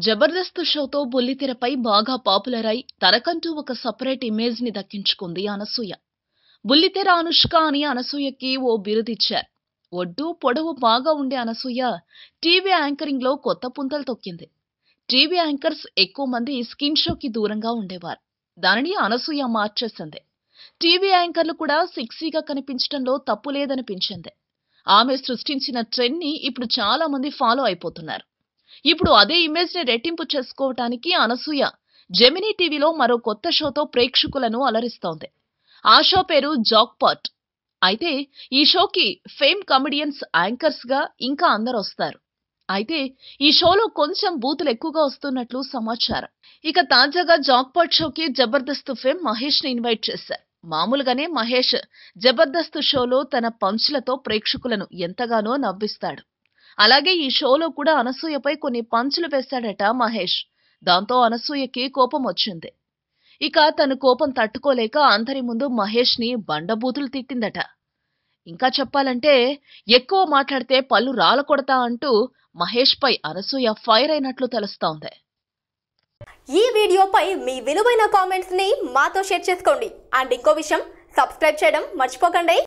జబర్దస్త్ షోతో బుల్లితెరపై బాగా పాపులర్ అయి తనకంటూ ఒక సపరేట్ ఇమేజ్ ని దక్కించుకుంది అనసూయ. బుల్లితెర అనుష్క అని అనసూయకి ఓ బిరుదిచ్చారు. ఒడ్డు పొడవు బాగా ఉండే అనసూయ టీవీ యాంకరింగ్ లో కొత్త పుంతలు తొక్కింది. టీవీ యాంకర్స్ ఎక్కువ మంది స్కిన్ షోకి దూరంగా ఉండేవారు. దానిని అనసూయ మార్చేసింది. టీవీ యాంకర్లు కూడా సెక్సీగా కనిపించడంలో తప్పు లేదనిపించింది. ఆమె సృష్టించిన ట్రెండ్ ని ఇప్పుడు చాలా మంది ఫాలో అయిపోతున్నారు. ఇప్పుడు అదే ఇమేజ్ ని రెట్టింపు చేసుకోవటానికి అనసూయ జెమినీ టీవీలో మరో కొత్త షోతో ప్రేక్షకులను అలరిస్తోంది. ఆ షో పేరు జాక్పాట్. అయితే ఈ షోకి ఫేమ్ కమెడియన్స్ యాంకర్స్ గా ఇంకా అందరు వస్తారు. అయితే ఈ షోలో కొంచెం బూతులు ఎక్కువగా వస్తున్నట్లు సమాచారం. ఇక తాజాగా జాక్పాట్ షోకి జబర్దస్త్ ఫేమ్ మహేష్ ని ఇన్వైట్ చేశారు. మామూలుగానే మహేష్ జబర్దస్త్ షోలో తన పంచ్లతో ప్రేక్షకులను ఎంతగానో నవ్విస్తాడు. అలాగే ఈ షోలో కూడా అనసూయపై కొన్ని పంచులు వేశాడట మహేష్. దాంతో అనసూయకి కోపం వచ్చింది. ఇక తన కోపం తట్టుకోలేక అందరి ముందు మహేష్ ని బండబూతులు తిట్టిందట. ఇంకా చెప్పాలంటే ఎక్కువ మాట్లాడితే పళ్ళు రాలకొడతా అంటూ మహేష్ పై అనసూయ ఫైర్ అయినట్లు తెలుస్తోంది. ఈ వీడియోపై మీ విలువైన కామెంట్స్ ని మాతో షేర్ చేసుకోండి. అండ్ ఇంకో విషయం, సబ్స్క్రైబ్ చేయడం మర్చిపోకండి.